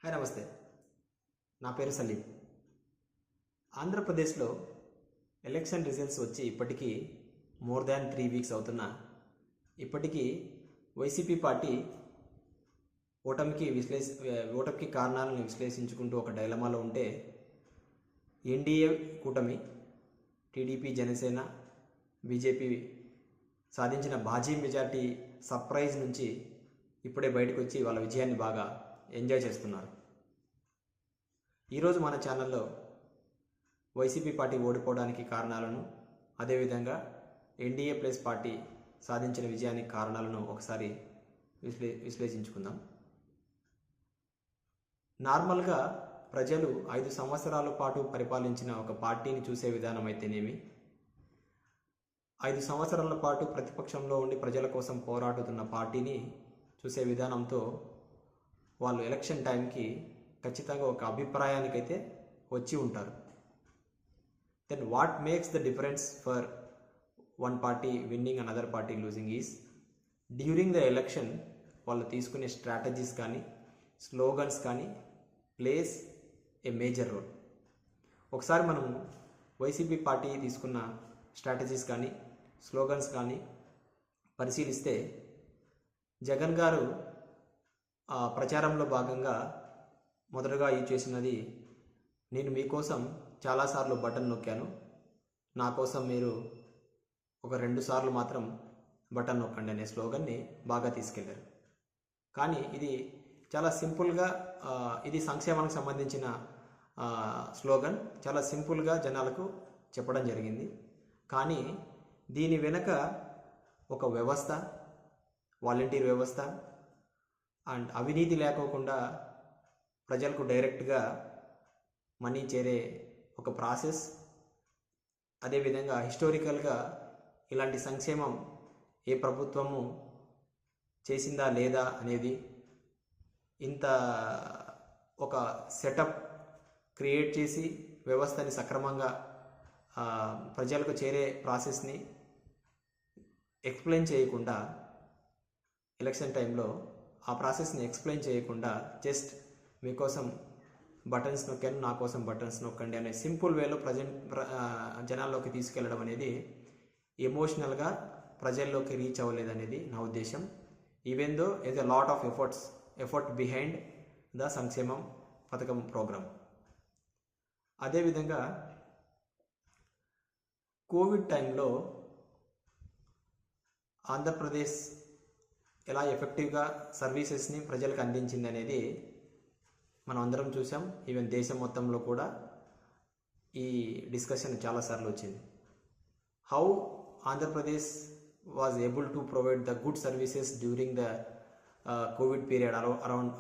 Hi నమస్తే. నా పేరు సలీం. ఆంధ్రప్రదేశ్లో ఎలక్షన్ రిజల్ట్స్ వచ్చి ఇప్పటికీ మోర్ దాన్ 3 వీక్స్ అవుతున్నా ఇప్పటికీ వైసీపీ పార్టీ ఓటమికి కారణాలను విశ్లేషించుకుంటూ ఒక డైలమాలో ఉంటే, ఎన్డీఏ కూటమి టీడీపీ, జనసేన, బీజేపీ సాధించిన భారీ మెజార్టీ సర్ప్రైజ్ నుంచి ఇప్పుడే బయటకు వచ్చి వాళ్ళ విజయాన్ని బాగా ఎంజాయ్ చేస్తున్నారు. ఈరోజు మన ఛానల్లో వైసీపీ పార్టీ ఓడిపోవడానికి కారణాలను, అదేవిధంగా ఎన్డీఏ ప్లస్ పార్టీ సాధించిన విజయానికి కారణాలను ఒకసారి విశ్లేషించుకుందాం. నార్మల్గా ప్రజలు 5 సంవత్సరాల పాటు పరిపాలించిన ఒక పార్టీని చూసే విధానం అయితేనేమి, 5 సంవత్సరాల పాటు ప్రతిపక్షంలో ఉండి ప్రజల కోసం పోరాడుతున్న పార్టీని చూసే విధానంతో వాళ్ళు ఎలక్షన్ టైంకి ఖచ్చితంగా ఒక అభిప్రాయానికైతే వచ్చి ఉంటారు. Then what makes the difference for one party winning and other party losing is during the election వాళ్ళు తీసుకునే స్ట్రాటజీస్ కానీ, స్లోగన్స్ కానీ ప్లేస్ ఏ మేజర్ రోల్. ఒకసారి మనం వైసీపీ పార్టీ తీసుకున్న స్ట్రాటజీస్ కానీ, స్లోగన్స్ కానీ పరిశీలిస్తే, జగన్ గారు ప్రచారంలో భాగంగా మొదటగా చేసినది, నేను మీకోసం చాలాసార్లు బటన్ నొక్కాను, నా కోసం మీరు ఒక 2 సార్లు మాత్రం బటన్ నొక్కండి అనే స్లోగన్ని బాగా తీసుకెళ్లారు. కానీ ఇది చాలా సింపుల్గా, ఇది సంక్షేమానికి సంబంధించిన స్లోగన్, చాలా సింపుల్గా జనాలకు చెప్పడం జరిగింది. కానీ దీని వెనుక ఒక వ్యవస్థ, వాలంటీర్ వ్యవస్థ అండ్ అవినీతి లేకోకుండా ప్రజలకు డైరెక్ట్గా మనీ చేరే ఒక ప్రాసెస్, అదేవిధంగా హిస్టారికల్గా ఇలాంటి సంక్షేమం ఏ ప్రభుత్వము చేసిందా లేదా అనేది, ఇంత ఒక సెటప్ క్రియేట్ చేసి వ్యవస్థని సక్రమంగా ప్రజలకు చేరే ప్రాసెస్ని ఎక్స్ప్లెయిన్ చేయకుండా, ఎలక్షన్ టైంలో ఆ ప్రాసెస్ని ఎక్స్ప్లెయిన్ చేయకుండా జస్ట్ మీకోసం బటన్స్ నొక్కాను, నా కోసం బటన్స్ నొక్కండి అనే సింపుల్ వేలో జనాల్లోకి తీసుకెళ్లడం అనేది ఎమోషనల్గా ప్రజల్లోకి రీచ్ అవ్వలేదనేది నా ఉద్దేశం. Even though is a lot of effort behind the సంక్షేమం పథకం ప్రోగ్రామ్. అదేవిధంగా కోవిడ్ టైంలో ఆంధ్రప్రదేశ్ ఎలా ఎఫెక్టివ్గా సర్వీసెస్ని ప్రజలకు అందించింది అనేది మనం అందరం చూసాం. ఈవెన్ దేశం మొత్తంలో కూడా ఈ డిస్కషన్ చాలాసార్లు వచ్చింది. How Andhra Pradesh was able to provide the good services during the Covid period around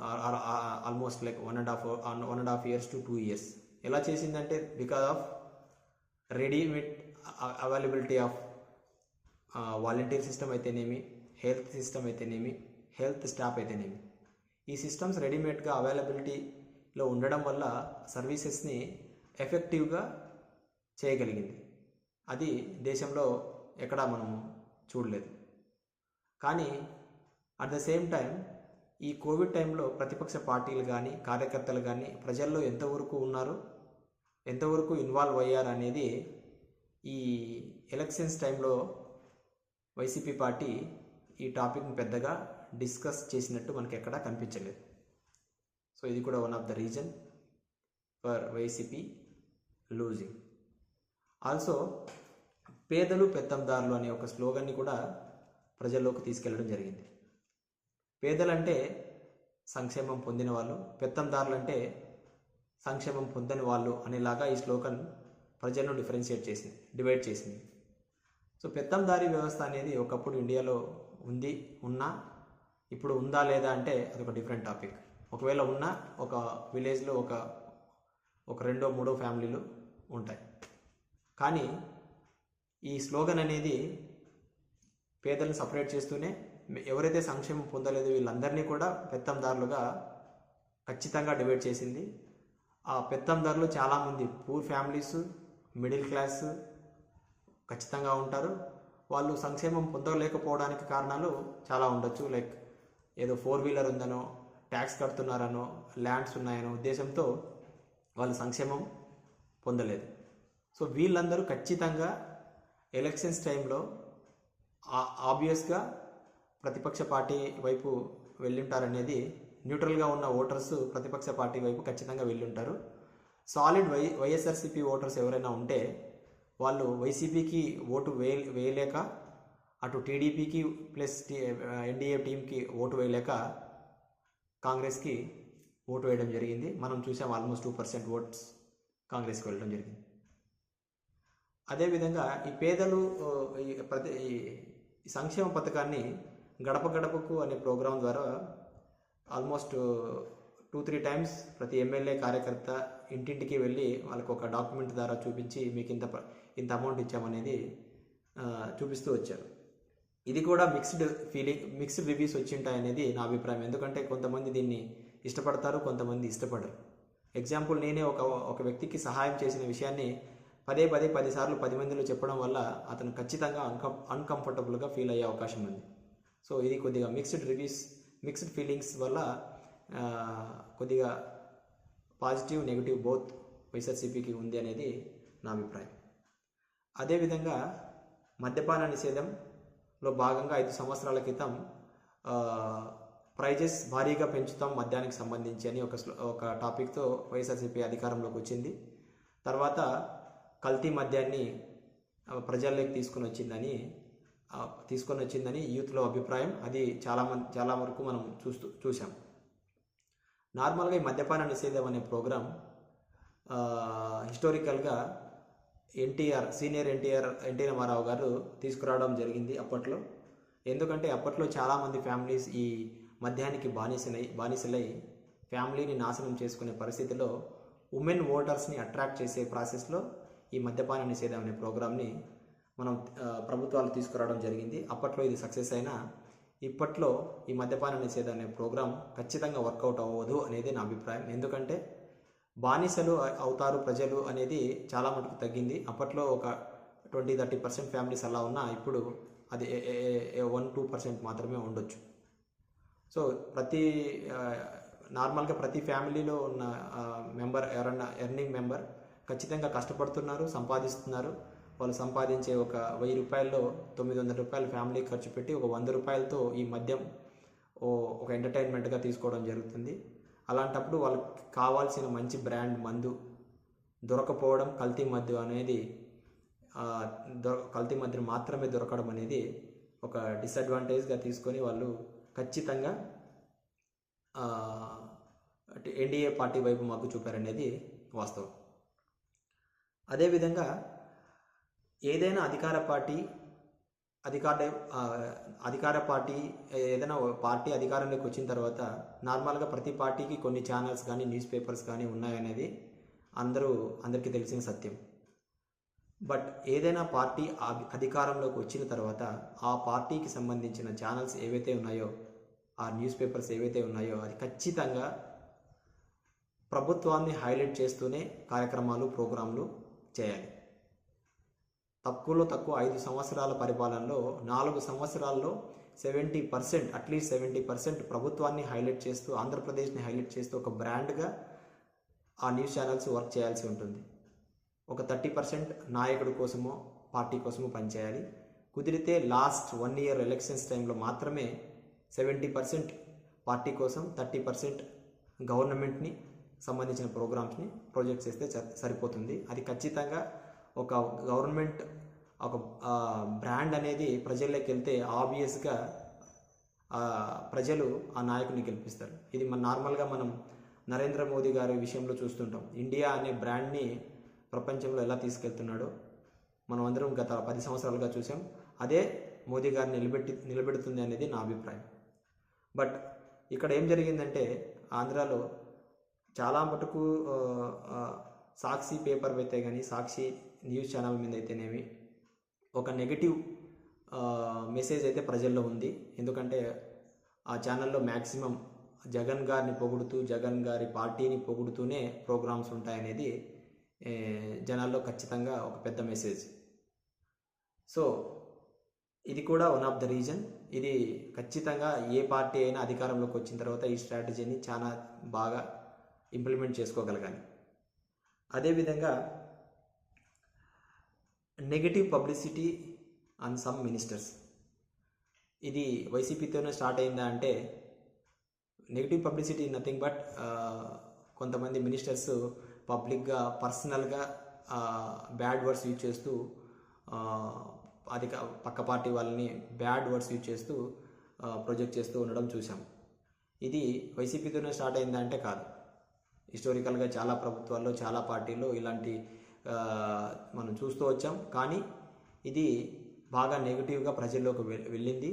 almost like 1.5 years to 2 years. ఎలా చేసిందంటే, because of readymade availability of volunteer system అయితేనేమి, హెల్త్ సిస్టమ్ అయితేనేమి, హెల్త్ స్టాఫ్ అయితేనేమి, ఈ సిస్టమ్స్ రెడీమేడ్గా అవైలబిలిటీలో ఉండడం వల్ల సర్వీసెస్ని ఎఫెక్టివ్గా చేయగలిగింది. అది దేశంలో ఎక్కడా మనము చూడలేదు. కానీ అట్ ద సేమ్ టైం ఈ కోవిడ్ టైంలో ప్రతిపక్ష పార్టీలు కానీ, కార్యకర్తలు కానీ ప్రజల్లో ఎంతవరకు ఉన్నారు, ఎంతవరకు ఇన్వాల్వ్ అయ్యారు అనేది ఈ ఎలక్షన్స్ టైంలో వైసీపీ పార్టీ ఈ టాపిక్ని పెద్దగా డిస్కస్ చేసినట్టు మనకి ఎక్కడా కనిపించలేదు. సో ఇది కూడా one of the reason for YCP losing. Also పేదలు పెత్తందారులు అనే ఒక స్లోగన్ని కూడా ప్రజల్లోకి తీసుకెళ్లడం జరిగింది. పేదలంటే సంక్షేమం పొందిన వాళ్ళు, పెత్తందారులంటే సంక్షేమం పొందని వాళ్ళు అనేలాగా ఈ స్లోగన్ ప్రజలను డివైడ్ చేసింది. సో పెత్తందారీ వ్యవస్థ అనేది ఒకప్పుడు ఇండియాలో ఉన్నా ఇప్పుడు ఉందా లేదా అంటే అదొక డిఫరెంట్ టాపిక్. ఒకవేళ ఉన్నా ఒక విలేజ్లో ఒక 2-3 ఫ్యామిలీలు ఉంటాయి. కానీ ఈ స్లోగన్ అనేది పేదలను సపరేట్ చేస్తూనే ఎవరైతే సంక్షేమం పొందలేదో వీళ్ళందరినీ కూడా పెత్తందారులుగా ఖచ్చితంగా డివైడ్ చేసింది. ఆ పెత్తందారులు చాలామంది పూర్ ఫ్యామిలీస్, మిడిల్ క్లాస్ ఖచ్చితంగా ఉంటారు. వాళ్ళు సంక్షేమం పొందలేకపోవడానికి కారణాలు చాలా ఉండొచ్చు. లైక్ ఏదో 4-wheeler ఉందనో, ట్యాక్స్ కడుతున్నారనో ల్యాండ్స్ ఉన్నాయనో ఉద్దేశంతో వాళ్ళు సంక్షేమం పొందలేదు. సో వీళ్ళందరూ ఖచ్చితంగా ఎలక్షన్స్ టైంలో ఆబ్వియస్గా ప్రతిపక్ష పార్టీ వైపు వెళ్ళుంటారనేది, న్యూట్రల్గా ఉన్న ఓటర్స్ ప్రతిపక్ష పార్టీ వైపు ఖచ్చితంగా వెళ్ళుంటారు. సాలిడ్ వైఎస్ఆర్సీపీ ఓటర్స్ ఎవరైనా ఉంటే వాళ్ళు వైసీపీకి ఓటు వేయలేక, అటు టీడీపీకి ప్లస్ ఎన్డీఏ టీంకి ఓటు వేయలేక కాంగ్రెస్కి ఓటు వేయడం జరిగింది. మనం చూసాం ఆల్మోస్ట్ 2% ఓట్స్ కాంగ్రెస్కి వెళ్ళడం జరిగింది. అదేవిధంగా ఈ పేదలు ఈ సంక్షేమ పథకాన్ని గడప గడపకు అనే ప్రోగ్రాం ద్వారా ఆల్మోస్ట్ 2-3 టైమ్స్ ప్రతి ఎమ్మెల్యే కార్యకర్త ఇంటింటికి వెళ్ళి వాళ్ళకు ఒక డాక్యుమెంట్ ద్వారా చూపించి మీకు ఇంత అమౌంట్ ఇచ్చామనేది చూపిస్తూ వచ్చారు. ఇది కూడా మిక్స్డ్ రివ్యూస్ వచ్చింటాయనేది నా అభిప్రాయం. ఎందుకంటే కొంతమంది దీన్ని ఇష్టపడతారు, కొంతమంది ఇష్టపడరు. ఎగ్జాంపుల్, నేనే ఒక వ్యక్తికి సహాయం చేసిన విషయాన్ని 10 సార్లు 10 మందిలో చెప్పడం వల్ల అతను ఖచ్చితంగా అన్కంఫర్టబుల్గా ఫీల్ అయ్యే అవకాశం ఉంది. సో ఇది కొద్దిగా మిక్స్డ్ ఫీలింగ్స్ వల్ల కొద్దిగా పాజిటివ్ నెగిటివ్ బోత్ వైఎస్ఆర్సీపీకి ఉంది అనేది నా అభిప్రాయం. అదేవిధంగా మద్యపాన నిషేధంలో భాగంగా 5 సంవత్సరాల క్రితం ప్రైజెస్ భారీగా పెంచుతాం మద్యానికి సంబంధించి అని ఒక టాపిక్తో వైఎస్ఆర్సీపీ అధికారంలోకి వచ్చింది. తర్వాత కల్తీ మద్యాన్ని ప్రజల్లోకి తీసుకొని వచ్చిందని యూత్లో అభిప్రాయం. అది చాలా వరకు మనం చూసాం. నార్మల్గా ఈ మద్యపాన నిషేధం అనే ప్రోగ్రాం హిస్టారికల్గా సీనియర్ ఎన్టీ రామారావు గారు తీసుకురావడం జరిగింది అప్పట్లో. ఎందుకంటే అప్పట్లో చాలామంది ఫ్యామిలీస్ ఈ మద్యానికి బానిసలై ఫ్యామిలీని నాశనం చేసుకునే పరిస్థితిలో ఉమెన్ ఓటర్స్ని అట్రాక్ట్ చేసే ప్రాసెస్లో ఈ మద్యపాన నిషేధం అనే ప్రోగ్రామ్ని మనం ప్రభుత్వాలు తీసుకురావడం జరిగింది. అప్పట్లో ఇది సక్సెస్ అయినా ఇప్పట్లో ఈ మద్యపాన నిషేధం అనే ప్రోగ్రాం ఖచ్చితంగా వర్కౌట్ అవ్వదు అనేది నా అభిప్రాయం. ఎందుకంటే బానిసలు అవుతారు ప్రజలు అనేది చాలా మటుకు తగ్గింది. అప్పట్లో ఒక 20-30% ఫ్యామిలీస్ అలా ఉన్నా ఇప్పుడు అది 1-2% మాత్రమే ఉండొచ్చు. సో నార్మల్గా ప్రతి ఫ్యామిలీలో ఉన్న మెంబర్ ఎవరన్నా ఎర్నింగ్ మెంబర్ ఖచ్చితంగా కష్టపడుతున్నారు, సంపాదిస్తున్నారు. వాళ్ళు సంపాదించే ఒక 1000 రూపాయల్లో 900 రూపాయలు ఫ్యామిలీ ఖర్చు పెట్టి ఒక 100 రూపాయలతో ఈ మద్యం ఒక ఎంటర్టైన్మెంట్గా తీసుకోవడం జరుగుతుంది. అలాంటప్పుడు వాళ్ళకి కావాల్సిన మంచి బ్రాండ్ మందు దొరకపోవడం, కల్తీ మద్యం మాత్రమే దొరకడం అనేది ఒక డిసడ్వాంటేజ్గా తీసుకొని వాళ్ళు ఖచ్చితంగా ఎన్డీఏ పార్టీ వైపు మొగ్గు చూపారనేది వాస్తవం. అదేవిధంగా ఏదైనా అధికార పార్టీ ఏదైనా పార్టీ అధికారంలోకి వచ్చిన తర్వాత నార్మల్గా ప్రతి పార్టీకి కొన్ని ఛానల్స్ కానీ న్యూస్ పేపర్స్ కానీ ఉన్నాయనేది అందరికీ తెలిసిన సత్యం. బట్ ఏదైనా పార్టీ అధికారంలోకి వచ్చిన తర్వాత ఆ పార్టీకి సంబంధించిన ఛానల్స్ ఏవైతే ఉన్నాయో, ఆ న్యూస్ పేపర్స్ ఏవైతే ఉన్నాయో అది ఖచ్చితంగా ప్రభుత్వాన్ని హైలైట్ చేస్తూనే కార్యక్రమాలు ప్రోగ్రాంలు చేయాలి. తక్కువలో తక్కువ 5 సంవత్సరాల పరిపాలనలో 4 సంవత్సరాల్లో 70%, అట్లీస్ట్ 70% ప్రభుత్వాన్ని హైలైట్ చేస్తూ, ఆంధ్రప్రదేశ్ని హైలైట్ చేస్తూ ఒక బ్రాండ్గా ఆ న్యూస్ ఛానల్స్ వర్క్ చేయాల్సి ఉంటుంది. ఒక 30% నాయకుడి కోసమో పార్టీ కోసమో పనిచేయాలి. కుదిరితే లాస్ట్ 1 ఇయర్ ఎలక్షన్స్ టైంలో మాత్రమే 70% పార్టీ కోసం, 30% గవర్నమెంట్ని సంబంధించిన ప్రోగ్రామ్స్ని ప్రొజెక్ట్ చేస్తే సరిపోతుంది. అది ఖచ్చితంగా ఒక గవర్నమెంట్ ఒక బ్రాండ్ అనేది ప్రజల్లోకి వెళ్తే ఆబ్వియస్గా ప్రజలు ఆ నాయకుని గెలిపిస్తారు. ఇది నార్మల్గా మనం నరేంద్ర మోదీ గారి విషయంలో చూస్తుంటాం. ఇండియా అనే బ్రాండ్ని ప్రపంచంలో ఎలా తీసుకెళ్తున్నాడో మనం అందరం గత 10 సంవత్సరాలుగా చూసాం. అదే మోదీ గారిని నిలబెడుతుంది అనేది నా అభిప్రాయం. బట్ ఇక్కడ ఏం జరిగిందంటే ఆంధ్రాలో చాలా మటుకు సాక్షి పేపర్ అయితే కానీ, సాక్షి న్యూస్ ఛానల్ మీద అయితేనేమి ఒక నెగటివ్ మెసేజ్ అయితే ప్రజల్లో ఉంది. ఎందుకంటే ఆ ఛానల్లో మ్యాక్సిమం జగన్ గారిని పొగుడుతూ, జగన్ గారి పార్టీని పొగుడుతూనే ప్రోగ్రామ్స్ ఉంటాయనేది జనాల్లో ఖచ్చితంగా ఒక పెద్ద మెసేజ్. సో ఇది కూడా వన్ ఆఫ్ ద రీజన్ ఇది ఖచ్చితంగా ఏ పార్టీ అయినా అధికారంలోకి వచ్చిన తర్వాత ఈ స్ట్రాటజీని చాలా బాగా ఇంప్లిమెంట్ చేసుకోగలగాలి. అదేవిధంగా negative publicity on some ministers, ఇది వైసీపీతోనే స్టార్ట్ అయిందా అంటే నెగిటివ్ పబ్లిసిటీ నథింగ్ బట్ కొంతమంది మినిస్టర్స్ పబ్లిక్గా పర్సనల్గా బ్యాడ్ వర్డ్స్ యూజ్ చేస్తూ పక్క పార్టీ వాళ్ళని బ్యాడ్ వర్డ్స్ యూజ్ చేస్తూ ప్రొజెక్ట్ చేస్తూ ఉండడం చూసాం. ఇది వైసీపీతోనే స్టార్ట్ అయిందా అంటే కాదు. హిస్టారికల్గా చాలా ప్రభుత్వాల్లో చాలా పార్టీల్లో ఇలాంటి మనం చూస్తూ వచ్చాం. కానీ ఇది బాగా నెగిటివ్గా ప్రజల్లోకి వెళ్ళింది.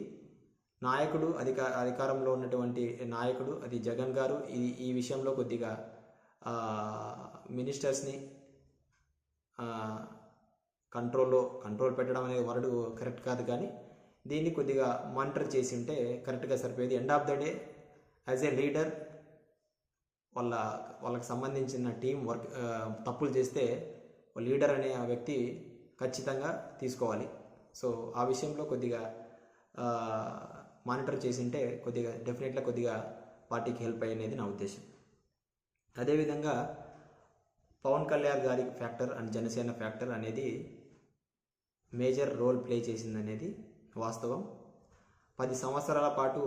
నాయకుడు అధికారంలో ఉన్నటువంటి నాయకుడు అది జగన్ గారు ఈ విషయంలో కొద్దిగా మినిస్టర్స్ని కంట్రోల్ పెట్టడం అనే వర్డ్ కరెక్ట్ కాదు, కానీ దీన్ని కొద్దిగా మానిటర్ చేసి ఉంటే కరెక్ట్గా సరిపోయేది. End of the day as a leader వాళ్ళకి సంబంధించిన టీం వర్క్ తప్పులు చేస్తే లీడర్ అనే ఆ వ్యక్తి ఖచ్చితంగా తీసుకోవాలి. సో ఆ విషయంలో కొద్దిగా మానిటర్ చేసి ఉంటే డెఫినెట్గా కొద్దిగా పార్టీకి హెల్ప్ అయ్యేది నా ఉద్దేశం. అదేవిధంగా పవన్ కళ్యాణ్ గారి ఫ్యాక్టర్ అండ్ జనసేన ఫ్యాక్టర్ అనేది మేజర్ రోల్ ప్లే చేసిందనేది వాస్తవం. 10 సంవత్సరాల పాటు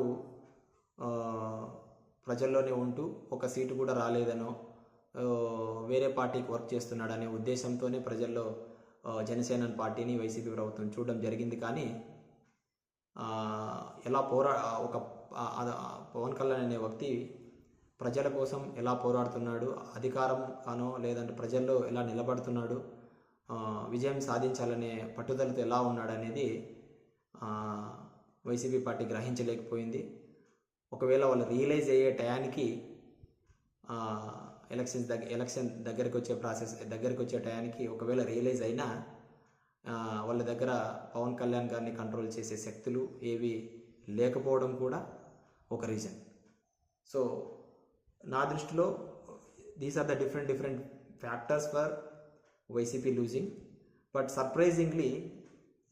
ప్రజల్లోనే ఉంటూ ఒక సీటు కూడా రాలేదనో వేరే పార్టీకి వర్క్ చేస్తున్నాడనే ఉద్దేశంతోనే ప్రజల్లో జనసేన పార్టీని వైసీపీ ప్రభుత్వం చూడడం జరిగింది. కానీ ఎలా పవన్ కళ్యాణ్ అనే వ్యక్తి ప్రజల కోసం ఎలా పోరాడుతున్నాడు, అధికారం అనో లేదంటే ప్రజల్లో ఎలా నిలబడుతున్నాడు, విజయం సాధించాలనే పట్టుదలతో ఎలా ఉన్నాడు అనేది వైసీపీ పార్టీ గ్రహించలేకపోయింది. ఒకవేళ వాళ్ళు రియలైజ్ అయ్యే టయానికి ఎలక్షన్ దగ్గరికి వచ్చే టయానికి ఒకవేళ రియలైజ్ అయినా వాళ్ళ దగ్గర పవన్ కళ్యాణ్ గారిని కంట్రోల్ చేసే శక్తులు ఏవి లేకపోవడం కూడా ఒక రీజన్. సో నా దృష్టిలో these are the different factors for YCP losing. But surprisingly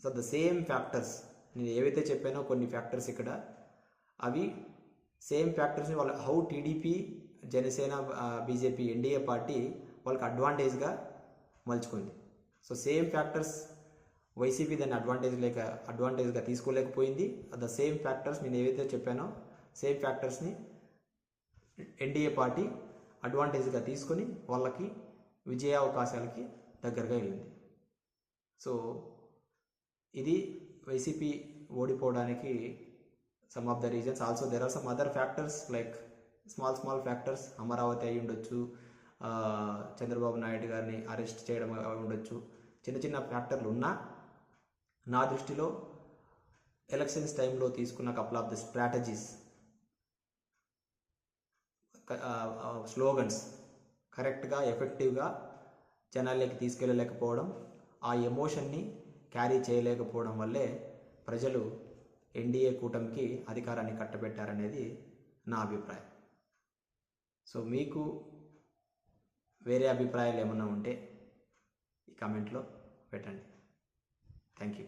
the same factors నేను ఏవైతే చెప్పానో కొన్ని ఫ్యాక్టర్స్ ఇక్కడ అవి సేమ్ ఫ్యాక్టర్స్ని వాళ్ళ how TDP Janasena BJP NDA party వాళ్ళకి అడ్వాంటేజ్గా మలుచుకుంది. సో సేమ్ ఫ్యాక్టర్స్ వైసీపీ దాన్ని అడ్వాంటేజ్గా తీసుకోలేకపోయింది. ద సేమ్ ఫ్యాక్టర్స్ నేను ఏవైతే చెప్పానో సేమ్ ఫ్యాక్టర్స్ని ఎన్డీఏ పార్టీ అడ్వాంటేజ్గా తీసుకొని వాళ్ళకి విజయావకాశాలకి దగ్గరగా వెళ్ళింది. సో ఇది వైసీపీ ఓడిపోవడానికి some of the reasons. Also there are some other factors like small factors. Amaravati అయి ఉండొచ్చు, చంద్రబాబు నాయుడు గారిని అరెస్ట్ చేయడం ఉండొచ్చు, చిన్న ఫ్యాక్టర్లు ఉన్నా నా దృష్టిలో ఎలక్షన్స్ టైంలో తీసుకున్న couple of the strategies, slogans కరెక్ట్గా ఎఫెక్టివ్గా జనాల్లోకి తీసుకెళ్ళలేకపోవడం, ఆ ఎమోషన్ని క్యారీ చేయలేకపోవడం వల్లే ప్రజలు ఎన్డీఏ కూటమికి అధికారాన్ని కట్టబెట్టారనేది నా అభిప్రాయం. సో మీకు వేరే అభిప్రాయాలు ఏమన్నా ఉంటే ఈ కామెంట్లో పెట్టండి. Thank you.